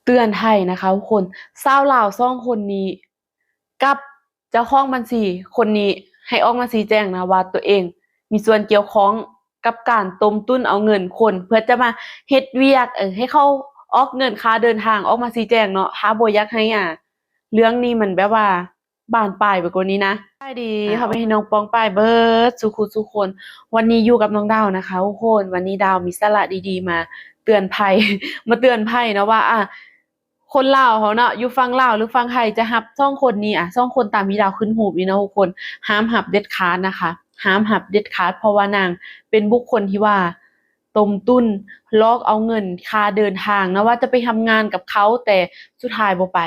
เตือนภัยนะคะทุกคนชาวลาวสองคนนี้กับเจ้าของบัญชีคนนี้ให้ออกมาชี้แจงนะว่าตัวเองมีส่วนเกี่ยวข้องกับการต้มตุ้นเอาเงินคนเพื่อจะมาเฮ็ดเวียกให้เขาออกเงินค่าเดินทางออกมาชี้แจงเนาะถ้าบ่อยากให้เรื่องนี้มันแบบว่าบานปลายไปกว่านี้นะได้ดีเขาไปให้น้องปองปายเบิดสุขุสุกคนวันนี้อยู่กับน้องดาวนะคะทุกคนวันนี้ดาวมีสาระดีๆมาเตือนภัย มาเตือนภัยนะว่าคนลาวเขาเนาะอยู่ฝั่งลาวหรือฝั่งไทยจะรับสองคนนี้สองคนตามที่ดาวขึ้นรูปนี่เนาะทุกคนห้ามรับเด็ดขาดนะคะห้ามรับเด็ดขาดเพราะว่านางเป็นบุคคลที่ว่าต้มตุ้นลอกเอาเงินค่าเดินทางนะว่าจะไปทำงานกับเขาแต่สุดท้ายบ่ไป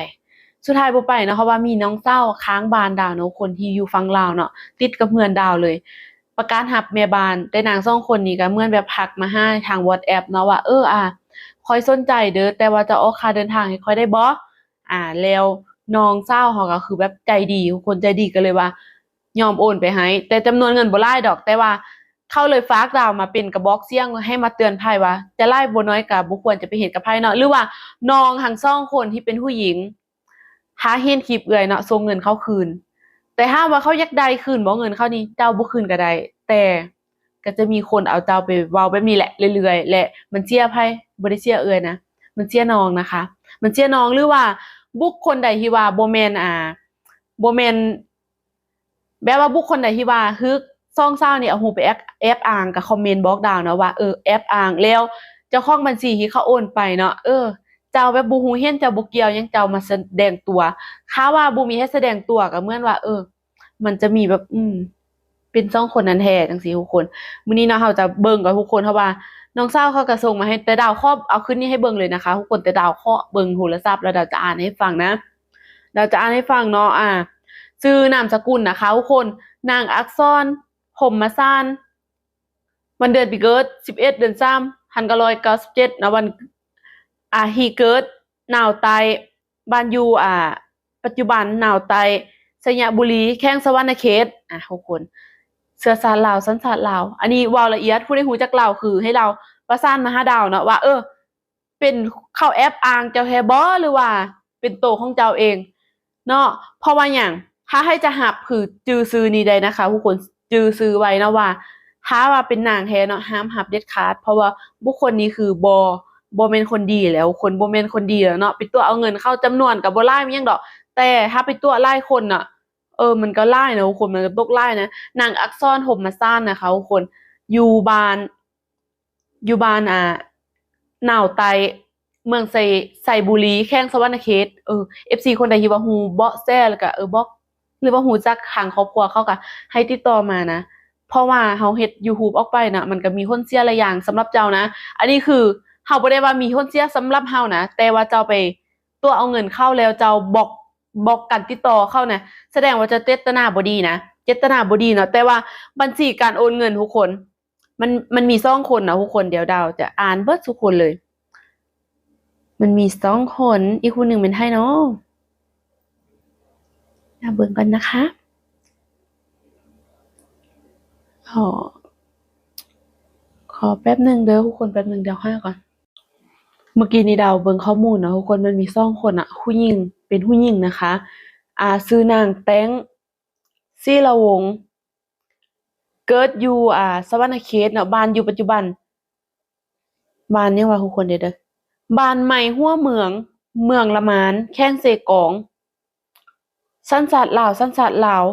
เนาะเพราะว่ามีน้องเศร้าค้างบ้านดาวเนาะคนที่อยู่ฝั่งลาวเนาะติดกับเฮือนดาวเลยประกาศรับแม่บ้านแต่นางสองคนนี้ก็เหมือนแบบทักมาให้ทาง WhatsApp เนาะว่าค่อยสนใจเด้อแต่ว่าจะออกค่าเดินทางให้ค่อยได้บ่แล้วน้องสาวเขาก็คือแบบใจดีคนใจดีก็เลยว่ายอมโอนไปให้แต่จำนวนเงินบ่หลายดอกแต่ว่าเขาเลยฝากดาวมาเป็นกระบอกเสียงให้มาเตือนภัยว่าจะหลายบ่น้อยก็บ่ควรจะไปเฮ็ดกับไผเนาะหรือว่าน้องทั้งสองคนที่เป็นผู้หญิงถ้าเห็นคลิปเอื้อยเนาะส่งเงินเขาคืนแต่ถ้าว่าเขาอยากได้คืนบ่เงินเขานี่เจ้าบ่คืนก็ได้แต่ก็จะมีคนเอาเจ้าไปเว้าแบบนี้แหละเรื่อยๆและมันเสียไผบ่ได้เสียเอื้อยนะมันเสียน้องนะคะมันเสียน้องหรือว่าบุคคลใดที่ว่าบ่แม่นบ่แม่นแบบว่าบุคคลใดที่ว่าฮึกซ่องซ่านี่เอารูปไปแอบอ้างก็คอมเมนต์บอกดาวนะว่าแอบอ้างแล้วเจ้าของบัญชีที่เขาโอนไปเนาะเจ้าแบบบ่ฮู้เห็นเจ้าบ่เกี่ยวหยังเจ้ามาแสดงตัวถ้าว่าบ่มีให้แสดงตัวก็เหมือนว่ามันจะมีแบบเป็นสองคนนั้นแท้จังซี่ทุกคนมื้อนี้เนาะเราจะเบิ่งกับทุกคนเพราะว่าน้องสาวเขาก็ส่งมาให้แต่ดาวขอเอาขึ้นนี้ให้เบิ่งเลยนะคะทุกคนแต่ดาวขอเบิ่งโทรศัพท์แล้วดาวจะอ่านให้ฟังนะดาวจะอ่านให้ฟังเนาะชื่อนามสกุลนะคะทุกคนนางอักษรพรหมสานวันเดือนปีเกิด11เดือน3 1997นะวันฮีเกิดหนาวไตบ้านอยู่ปัจจุบันหนาวไตสยบุรีแข้งสะวรรณเขตทุกคนเชื้อสายลาวสัญชาติลาวอันนี้เว้าละเอียดผู้ใดฮู้จักลาวคือให้เราประสานมาหาดาวเนาะว่าเป็นเข้าแอปอ้างเจ้าแท้บ่หรือว่าเป็นโตวของเจ้าเองเนาะเพราะว่าหยังถ้าให้จะรับคือจื่อชื่อนี้ได้นะคะทุกคนจื่อชื่อไว้นะว่าถ้าว่าเป็นนางแท้เนาะห้ามรับเด็ดขาดเพราะว่าบุคคลนี้คือบ่แม่นคนดีแล้วคนบ่แม่นคนดีแล้วเนาะไปตัวเอาเงินเข้าจำนวนก็บ่หลายมีหยังดอกแต่ถ้าไปตัวหลายคนน่ะมันก็หลายนะทุกคนมันก็ตกหลายนะนางอักษรห่มมาซ่านนะคะทุกคนอยู่บ้านหนาวไตเมืองไสบุรีแข้งสะวรรณเขตFC คนใดที่ว่าฮู้เบาะแสแล้วก็บอกหรือว่าฮู้จักทางครอบครัวเขาก็ให้ติดต่อมานะเพราะว่าเฮาเฮ็ด YouTube ออกไปน่ะมันก็มีคนเชียร์หลายอย่างสำหรับเจ้านะอันนี้คือเฮาบ่ได้ว่ามีคนเชียร์สำหรับเฮานะแต่ว่าเจ้าไปตัวเอาเงินเข้าแล้วเจ้าบอกกันติดต่อเขานะแสดงว่าจะเจตนาบ่ดีนะเจตนาบ่ดีเนาะแต่ว่าบัญชีการโอนเงินทุกคนมันมี2คนนะทุกคนเดี๋ยวดาวจะอ่านเบิดทุกคนเลยมันมี2คนอีกคนหนึ่งเป็นไผเนาะเบิ่งกันนะคะขอแป๊บหนึ่งเด้อทุกคนแป๊บหนึ่งเดี๋ยวหาก่อนเมื่อกี้นี้ดาวเบิ่งข้อมูลเนาะทุกคนมันมี2คนผู้หญิงเป็นผู้หญิงนะคะชื่อนางแต้งศิรวงศ์เกิดอยู่สะวรรณเขตเนาะบ้านอยู่ปัจจุบันบ้านยังว่าทุกคนเด้อบ้านใหม่หัวเมือง เมืองละมานแข้งเสกองสัญชาติลาว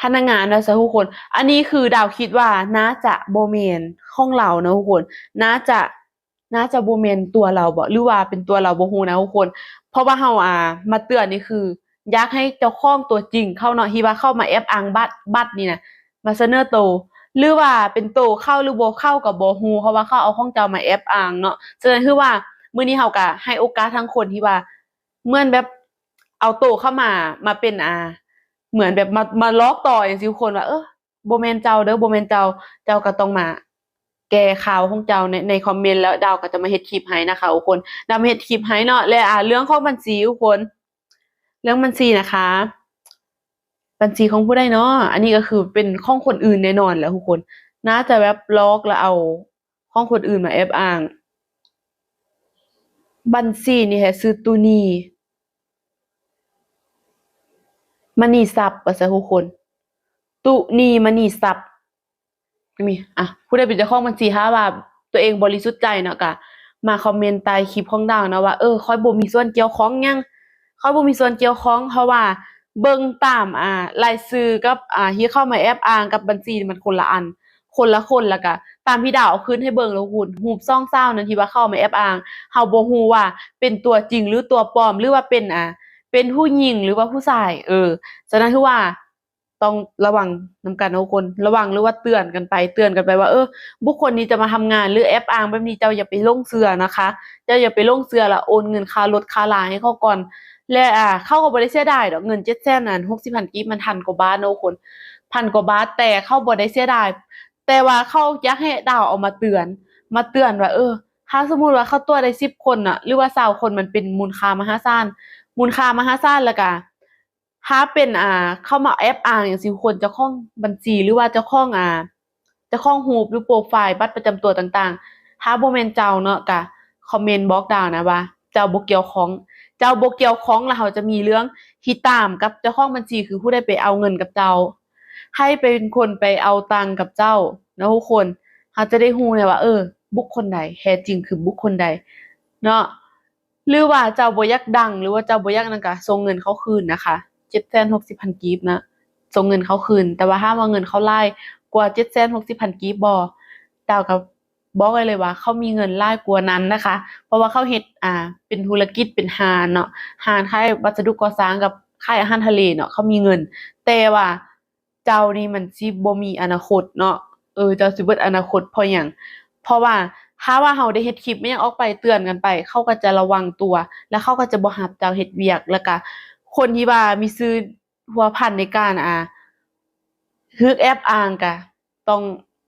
พนักงานนะจ๊ะทุกคนอันนี้คือดาวคิดว่าน่าจะบ่แม่นของเรานะทุกคนน่าจะบ่แม่นตัวเราบ่หรือว่าเป็นตัวเราบ่ฮู้นะทุกคนเพราะว่าเฮามาเตือนนี่คืออยากให้เจ้าของตัวจริงเข้าเนาะที่ว่าเข้ามาแอบอ้างบัตรนี่น่ะมาเสนอตัวหรือว่าเป็นตัวเข้าหรือบ่เข้าก็บ่ฮู้เพราะว่าเขาเอาของเจ้ามาแอบอ้างเนาะฉะนั้นคือว่ามื้อนี้เฮาก็ให้โอกาสทั้งคนที่ว่าเหมือนแบบเอาตัวเข้ามาเป็นเหมือนแบบมาลอกต่อจังซี่ทุกคนว่าบ่แม่นเจ้าเด้อบ่แม่นเจ้าก็ต้องมาแก้ข่าวของเจ้าในคอมเมนต์แล้วดาวก็จะมาเฮ็ดคลิปให้นะคะทุกคนดาวมาเฮ็ดคลิปให้เนาะและเรื่องของบัญชีทุกคนเรื่องบัญชีนะคะบัญชีของผู้ใดเนาะอันนี้ก็คือเป็นของคนอื่นแน่นอนแหละทุกคนน่าจะแบบลอกแล้วเอาของคนอื่นมาแอบอ้าง บัญชีนี่ให้ซื้อตุนีมณีทรัพย์ว่าซะทุกคนตุนีมณีทรัพย์มีผู้ใดเป็นเจ้าของบัญชีถ้าว่าตัวเองบริสุทธิ์ใจเนาะก็มาคอมเมนต์ใต้คลิปของดาวนะว่าข้อยบ่มีส่วนเกี่ยวข้องหยังข้อยบ่มีส่วนเกี่ยวข้องเพราะว่าเบิ่งตามรายชื่อกับที่เข้ามาแอบอ้างกับบัญชีมันคนละอันคนละคนแล้วก็ตามที่ดาวเอาขึ้นให้เบิ่งแล้วคุณรูปซ่องเซ้านั้นที่ว่าเข้ามาแอบอ้างเฮาบ่ฮู้ว่าเป็นตัวจริงหรือตัวปลอมหรือว่าเป็นผู้หญิงหรือว่าผู้ชายฉะนั้นคือว่าต้องระวังนำกันทุกคนระวังหรือว่าเตือนกันไปว่าบุคคลนี้จะมาทำงานหรือแอบอ้างแบบนี้เจ้าอย่าไปลงเชื่อนะคะเจ้าอย่าไปลงเชื่อแล้วโอนเงินค่ารถค่าลาให้เขาก่อนและเขาก็บ่ได้เสียดายดอกเงิน700,000นั่น60,000กีบมันพันกว่าบาทเนาะทุกคนพันกว่าบาทแต่เขาบ่ได้เสียดายแต่ว่าเขาอยากให้ดาวเอามาเตือนว่าถ้าสมมุติว่าเขาตัวได้10คนน่ะหรือว่า20คนมันเป็นมูลค่ามหาศาลแล้วก็ถ้าเป็นเข้ามาแอบอ้างจั่งซี้คนเจ้าของบัญชีหรือว่าเจ้าของเจ้าของรูปหรือโปรไฟล์บัตรประจำตัวต่างๆถ้าบ่แม่นเจ้าเนาะก็คอมเมนต์บอกดาวนะว่าเจ้าบ่เกี่ยวข้องแล้วเขาจะมีเรื่องที่ตามกับเจ้าของบัญชีคือผู้ใดไปเอาเงินกับเจ้าให้เป็นคนไปเอาตังค์กับเจ้านะทุกคนเขาจะได้รู้ไงว่าบุคคลใดแท้จริงคือบุคคลใดเนาะหรือว่าเจ้าบ่อยากดังหรือว่าเจ้าบ่อยากนั่นก็ส่งเงินเขาคืนนะคะ760,000กีบนะส่งเงินเขาคืนแต่ว่าถ้าว่าเงินเขาหลายกว่า760,000กีบบ่ดาวก็บอกไว้เลยว่าเขามีเงินหลายกว่านั้นนะคะเพราะว่าเขาเฮ็ดเป็นธุรกิจเป็นห้างเนาะห้างขายวัสดุก่อสร้างกับขายอาหารทะเลเนาะเขามีเงินแต่ว่าเจ้านี่มันสิบ่มีอนาคตเนาะเจ้าสิเบิดอนาคตเพราะหยังเพราะว่าถ้าว่าเราได้เฮ็ดคลิปอิหยังออกไปเตือนกันไปเขาก็จะระวังตัวแล้วเขาก็จะบ่รับเจ้าเฮ็ดเวียกแล้วก็คนที่ว่ามีชื่อพัวพันในการฮึกแอบอ้างก็ต้อง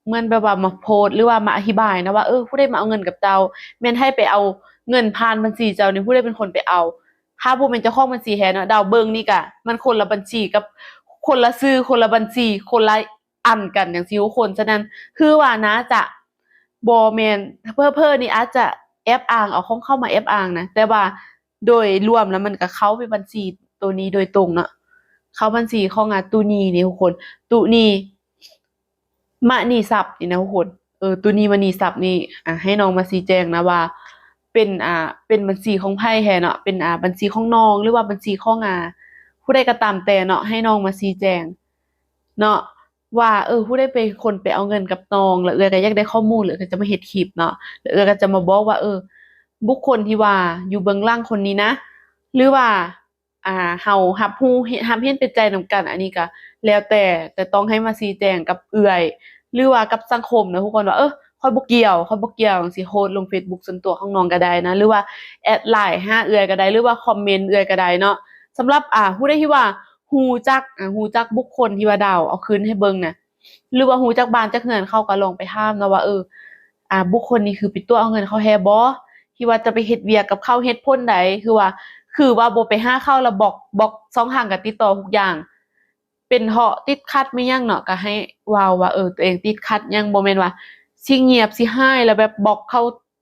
เหมือนแบบว่ามาโพสต์หรือว่ามาอธิบายนะว่าผู้ใดมาเอาเงินกับเจ้าแม่นให้ไปเอาเงินผ่านบัญชีเจ้านี่ผู้ใดเป็นคนไปเอาถ้าบ่แม่นเจ้าของบัญชีแท้เนาะดาวเบิ่งนี่ก็มันคนละบัญชีกับคนละชื่อคนละบัญชีคนละอันกันจังซี่ทุกคนฉะนั้นคือว่านะจะบ่แม่นเพ้อๆนี่อาจจะแอบอ้างเอาของเขามาแอบอ้างนะแต่ว่าโดยรวมแล้วมันก็เข้าไปบัญชีตัวนี้โดยตรงเนาะเข้าบัญชีของตุนีนี่ทุกคนตุนีมณีทรัพย์นี่นะทุกคนตุนีมณีทรัพย์นี่ให้น้องมาชี้แจงนะว่าเป็นเป็นบัญชีของไผแท้เนาะเป็นบัญชีของน้องหรือว่าบัญชีของผู้ใดก็ตามแต่เนาะให้น้องมาชี้แจงเนาะว่าผู้ใดเป็นคนไปเอาเงินกับน้องแล้วเอื้อยก็อยากได้ข้อมูลหรือก็จะมาเฮ็ดคลิปเนาะแล้วเอื้อยก็จะมาบอกว่าบุคคลที่ว่าอยู่เบื้องหลังคนนี้นะหรือว่าเฮารับรู้รับเห็นเป็นใจนำกันอันนี้ก็แล้วแต่ต้องให้มาชี้แจงกับเอื้อยหรือว่ากับสังคมนะทุกคนว่าข้อยบ่เกี่ยวจั่งซี้โพสต์ลงเฟซบุ๊กส่วนตัวของน้องก็ได้นะหรือว่าแอดไลน์หาเอื้อยก็ได้หรือว่าคอมเมนต์เอื้อยก็ได้เนาะสำหรับผู้ใดที่ว่าฮู้จักบุคคลที่ว่าดาวเอาคืนให้เบิ่งน่ะหรือว่าฮู้จักบ้านจักเรือนเขาก็ลองไปถามเนาะว่าบุคคลนี้คือไปตั๋วเอาเงินเขาแท้บ่ที่ว่าจะไปเฮ็ดเวียกกับเขาเหตุผลใดคือว่าบ่ไปหาเขาแล้วบล็อกช่องทางการติดต่อทุกอย่างเป็นเพราะติดขัดมาหยังเนาะก็ให้เว้าว่าตัวเองติดขัดหยังบ่แม่นว่าสิเงียบสิร้ายแล้วแบบบล็อกเขา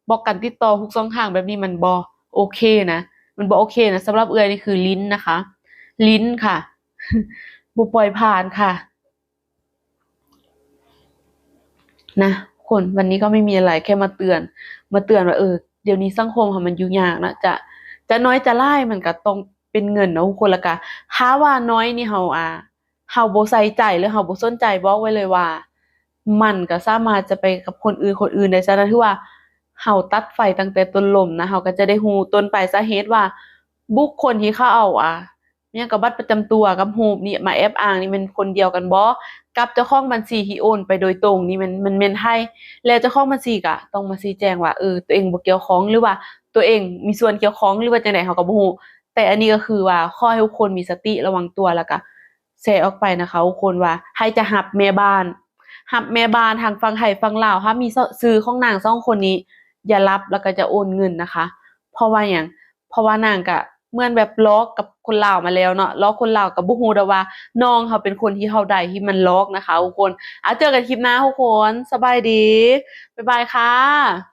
บล็อกการติดต่อทุกช่องทางแบบนี้มันบ่โอเคนะมันบ่โอเคนะสำหรับเอื้อยนี่คือลิ้นนะคะลิ้นค่ะบ่ปล่อยผ่านค่ะนะคนวันนี้ก็ไม่มีอะไรแค่มาเตือนว่าเดี๋ยวนี้สังคมค่ะมันยุ่งยากนะจะน้อยจะหลายมันก็ต้องเป็นเงินเนาะทุกคนแล้วก็ถ้าว่าน้อยนี่เฮาบ่ใส่ใจหรือเฮาบ่สนใจบอกไว้เลยว่ามันก็สามารถจะไปกับคนอื่นได้ฉะนั้นถือว่าเฮาตัดไฟตั้งแต่ต้นลมนะเฮาก็จะได้รู้ต้นปลายสาเหตุว่าบุคคลที่เขาเอาอิหยังก็บัตรประจำตัวกับรูปนี่มาแอบอ้างนี่มันคนเดียวกันบ่กับเจ้าของบัญชีที่โอนไปโดยตรงนี่มันแม่นไผแล้วเจ้าของบัญชีก็ต้องมาชี้แจงว่าตัวเองบ่เกี่ยวข้องหรือว่าตัวเองมีส่วนเกี่ยวข้องหรือว่าจังได๋เฮาก็บ่ฮู้แต่อันนี้ก็คือว่าขอให้ทุกคนมีสติระวังตัวแล้วก็แชร์ออกไปนะคะทุกคนว่าให้จะรับแม่บ้านทางฝั่งไทยฝั่งลาวถ้ามีชื่อของนางสองคนนี้อย่ารับแล้วก็จะโอนเงินนะคะเพราะว่าหยังเพราะว่านางก็เหมือนแบบหลอกกับคนลาวมาแล้วเนาะหลอกคนลาวก็บ่ฮู้ดอกว่าน้องเขาเป็นคนที่เฮาได้ที่มันหลอกนะคะทุกคนเจอกันคลิปหน้าทุกคนสบายดีบ๊ายบายค่ะ